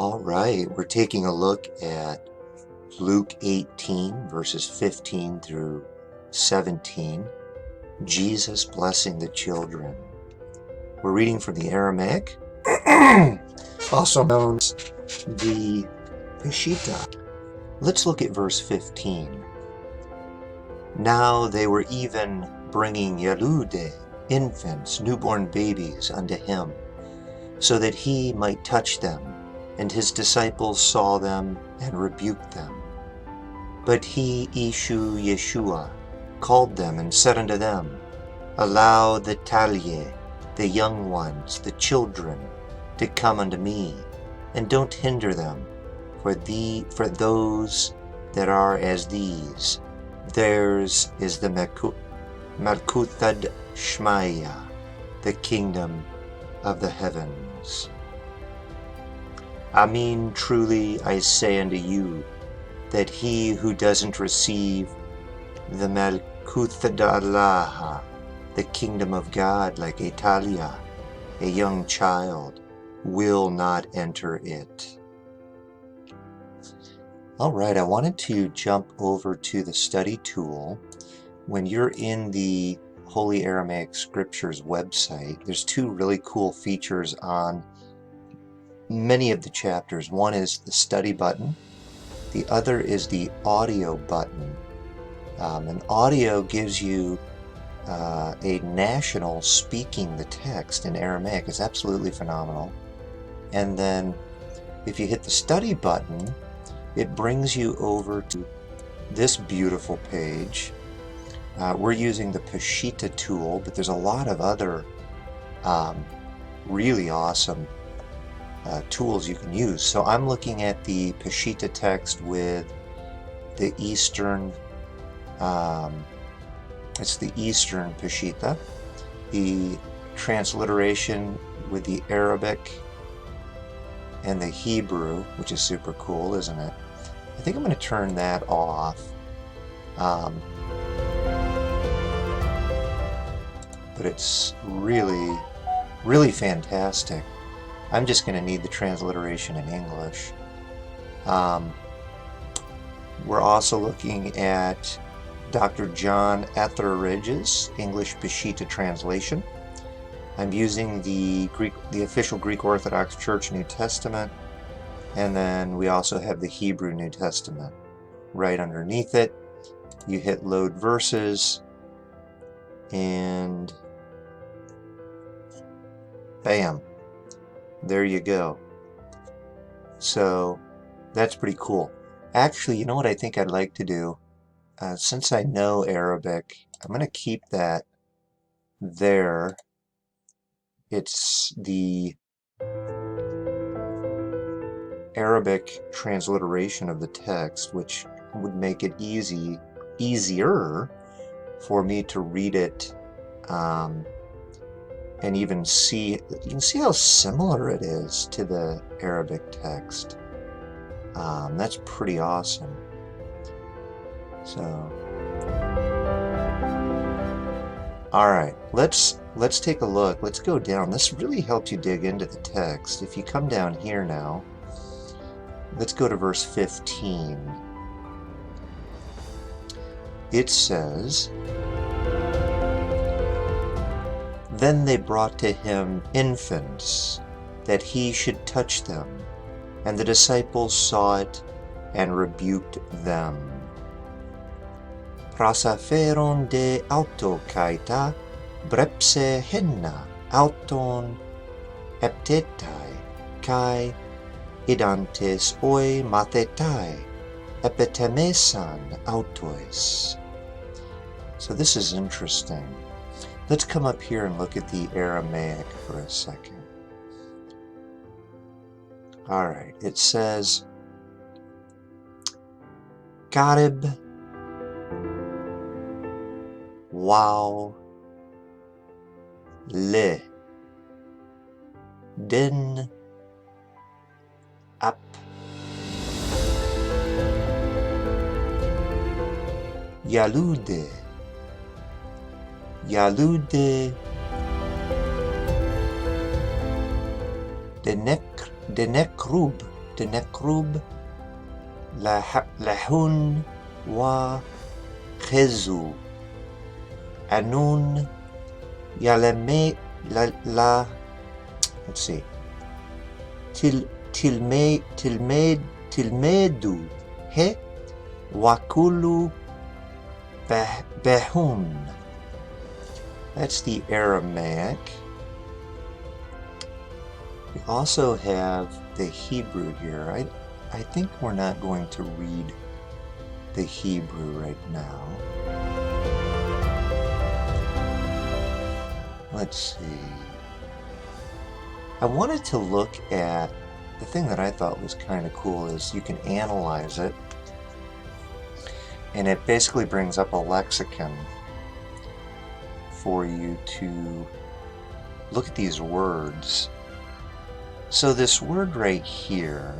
All right, we're taking a look at Luke 18, verses 15 through 17, Jesus blessing the children. We're reading from the Aramaic, also known as the Peshitta. Let's look at verse 15. Now they were even bringing Yalude, infants, newborn babies, unto him, so that he might touch them. And his disciples saw them and rebuked them. But he, Yeshua, called them and said unto them, Allow the talye, the young ones, the children, to come unto me, and don't hinder them, for those that are as these, theirs is the Malkuthad Shmaya, the kingdom of the heavens. Amen, truly I say unto you, that he who doesn't receive the Malkuthadallaha, the kingdom of God, like a Talia, a young child, will not enter it. All right, I wanted to jump over to the study tool. When you're in the Holy Aramaic Scriptures website, there's two really cool features on many of the chapters. One is the study button. The other is the audio button. And audio gives you a national speaking the text in Aramaic. It's absolutely phenomenal. And then if you hit the study button, it brings you over to this beautiful page. We're using the Peshitta tool, but there's a lot of other really awesome tools you can use. So I'm looking at the Peshitta text with the Eastern, it's the Eastern Peshitta, the transliteration with the Arabic and the Hebrew, which is super cool, isn't it? I think I'm going to turn that off. But it's really, really fantastic. I'm just going to need the transliteration in English. We're also looking at Dr. John Etheridge's English Peshitta translation. I'm using the official Greek Orthodox Church New Testament, and then we also have the Hebrew New Testament. Right underneath it, you hit load verses, and bam, there you go. So that's pretty cool. Actually, you know what I think I'd like to do? Since I know Arabic, I'm going to keep that there. It's the Arabic transliteration of the text, which would make it easier for me to read it, and even see. You can see how similar it is to the Arabic text. That's pretty awesome. So, all right, let's take a look. Let's go down. This really helps you dig into the text. If you come down here now, let's go to verse 15. It says, Then they brought to him infants, that he should touch them. And the disciples saw it and rebuked them. Prasaferon de auto kaita, brepse henna auton eptetai, kai idantes oi mathetai, epitemesan autois. So this is interesting. Let's come up here and look at the Aramaic for a second. All right, it says, Karib, wow, le, din, ap, yalude, denekrub, Denekrub Lahun wa Chezu Anun Yaleme la let's see. Tilmedu he wakulu behun. That's the Aramaic. We also have the Hebrew here. I think we're not going to read the Hebrew right now. Let's see. I wanted to look at the thing that I thought was kind of cool is you can analyze it, and it basically brings up a lexicon for you to look at these words. So this word right here,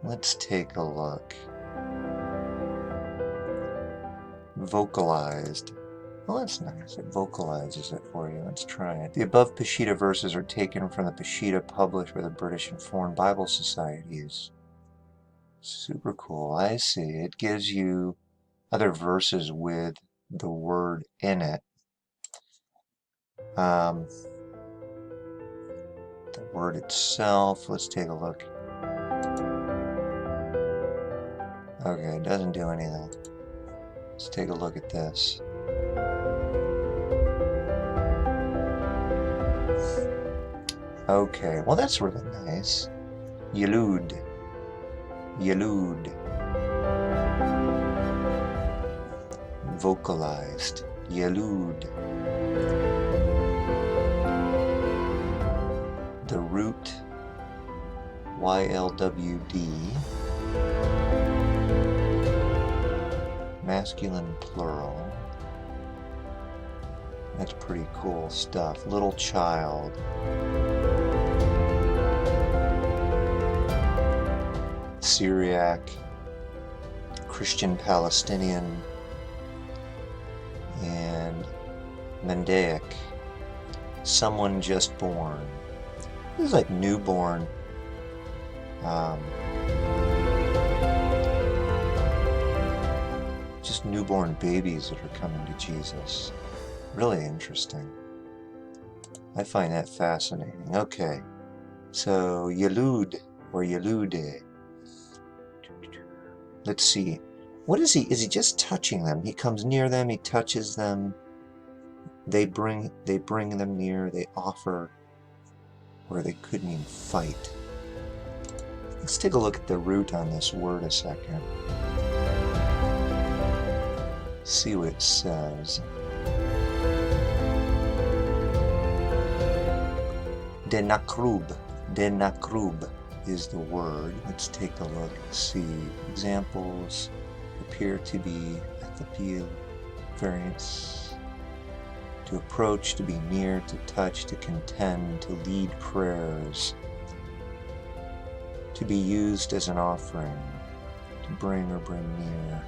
let's take a look. Vocalized. Well, that's nice. It vocalizes it for you. Let's try it. The above Peshitta verses are taken from the Peshitta published by the British and Foreign Bible Societies. Super cool. I see. It gives you other verses with the word in it. The word itself, let's take a look. Okay, it doesn't do anything. Let's take a look at this. Okay, well that's really nice. Yalud. Vocalized. Yalud. The root YLWD, masculine plural. That's pretty cool stuff. Little child. Syriac, Christian Palestinian, and Mendaic. Someone just born. This is like newborn. Just newborn babies that are coming to Jesus. Really interesting. I find that fascinating. Okay, so Yalud or Yalude. Let's see. What is he? Is he just touching them? He comes near them. He touches them. They bring them near. They offer. Or they couldn't even fight. Let's take a look at the root on this word a second. See what it says. Denakrub is the word. Let's take a look and see. Examples appear to be ethiopial variants. To approach, to be near, to touch, to contend, to lead prayers, to be used as an offering, to bring or bring near.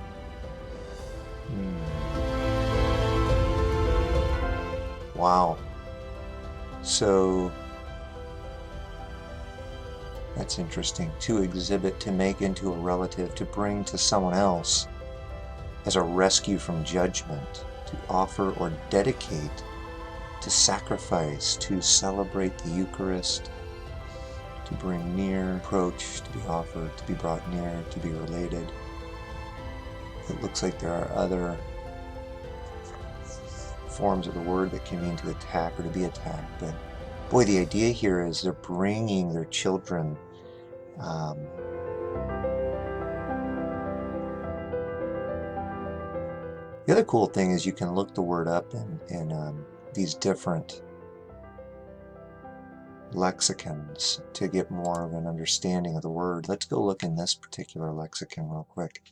Wow. So, that's interesting. To exhibit, to make into a relative, to bring to someone else as a rescue from judgment. To offer or dedicate, to sacrifice, to celebrate the Eucharist, to bring near, approach, to be offered, to be brought near, to be related. It looks like there are other forms of the word that can mean to attack or to be attacked, but boy, the idea here is they're bringing their children The other cool thing is you can look the word up in these different lexicons to get more of an understanding of the word. Let's go look in this particular lexicon real quick.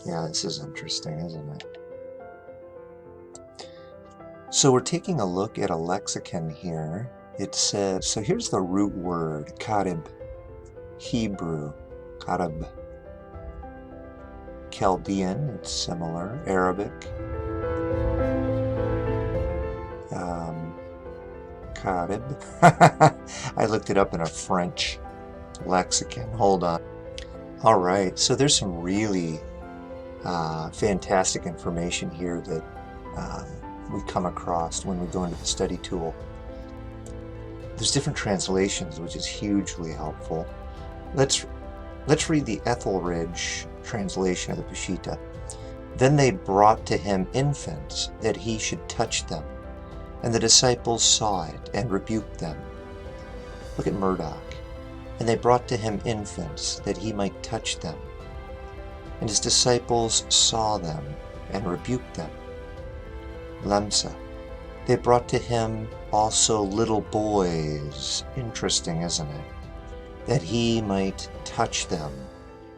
Yeah, this is interesting, isn't it? So we're taking a look at a lexicon here. It says, so here's the root word, karib. Hebrew, karab. Chaldean, it's similar. Arabic, Carib. I looked it up in a French lexicon. Hold on. All right, so there's some really fantastic information here that we come across when we go into the study tool. There's different translations, which is hugely helpful. Let's read the Etheldridge translation of the Peshitta. Then they brought to him infants, that he should touch them. And the disciples saw it, and rebuked them. Look at Murdoch. And they brought to him infants, that he might touch them. And his disciples saw them, and rebuked them. Lamsa. They brought to him also little boys. Interesting, isn't it? That he might touch them.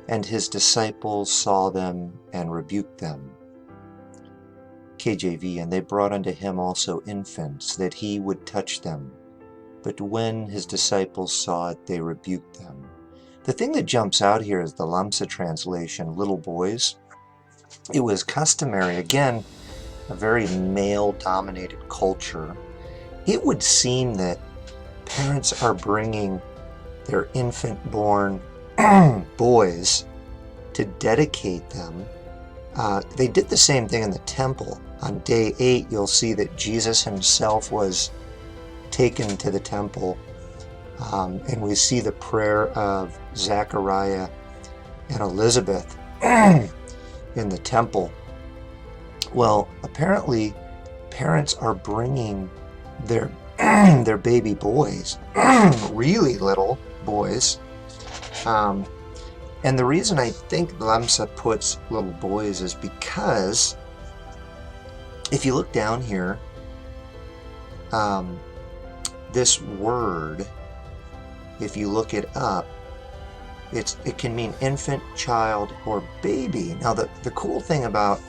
And his disciples saw them, and rebuked them. KJV. And they brought unto him also infants, that he would touch them. But when his disciples saw it, they rebuked them. The thing that jumps out here is the Lamsa translation, little boys. It was customary, again, a very male-dominated culture. It would seem that parents are bringing their infant-born boys to dedicate them. They did the same thing in the temple. On day 8, you'll see that Jesus himself was taken to the temple, and we see the prayer of Zechariah and Elizabeth in the temple. Well, apparently parents are bringing their their baby boys, really little boys, and the reason I think Lamsa puts little boys is because if you look down here, this word, if you look it up, it can mean infant, child, or baby. Now the cool thing about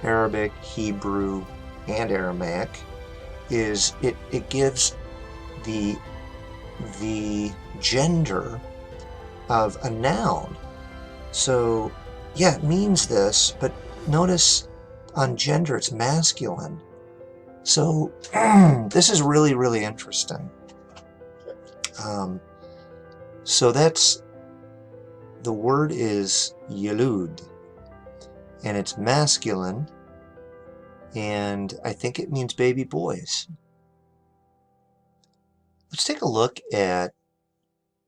Arabic, Hebrew, and Aramaic is it gives the gender of a noun. So yeah, it means this, but notice on gender it's masculine. So this is really, really interesting. So that's, the word is yelud, and it's masculine, and I think it means baby boys. Let's take a look at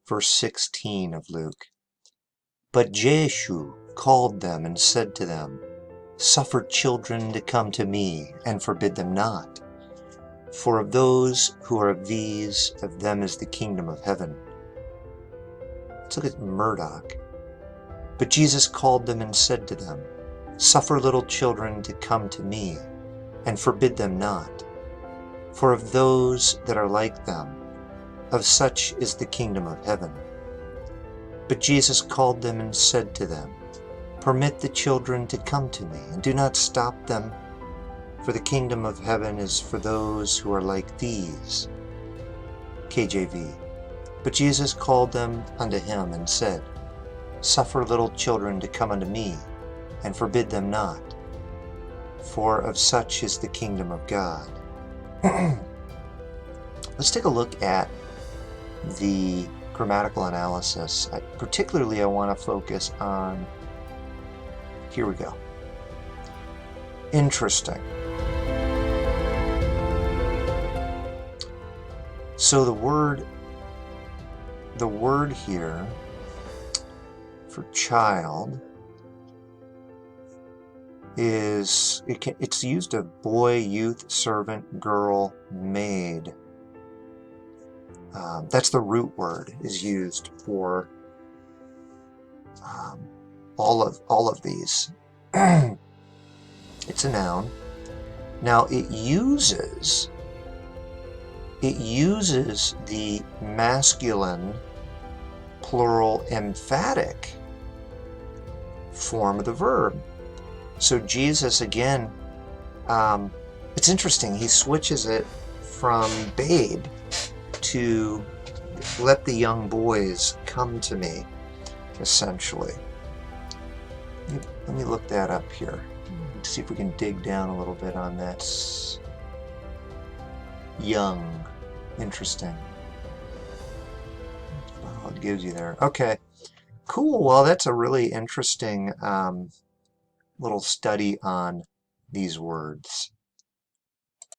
verse 16 of Luke. But Jeshu called them and said to them, Suffer children to come to me, and forbid them not. For of those who are of these, of them is the kingdom of heaven. Let's look at Murdoch. But Jesus called them and said to them, Suffer little children to come to me, and forbid them not. For of those that are like them, of such is the kingdom of heaven. But Jesus called them and said to them, Permit the children to come to me, and do not stop them, for the kingdom of heaven is for those who are like these. KJV. But Jesus called them unto him and said, Suffer little children to come unto me, and forbid them not, for of such is the kingdom of God. Let's take a look at the grammatical analysis. Particularly I want to focus on, here we go. Interesting. So the word here for child is, it's used of boy, youth, servant, girl, maid. That's the root word is used for all of these. It's a noun. Now it uses the masculine plural emphatic form of the verb. So Jesus, again, it's interesting, he switches it from babe to let the young boys come to me, essentially. Let me look that up here. Let's see if we can dig down a little bit on that. Young. Interesting. Well, it gives you there. Okay, cool. Well, that's a really interesting little study on these words.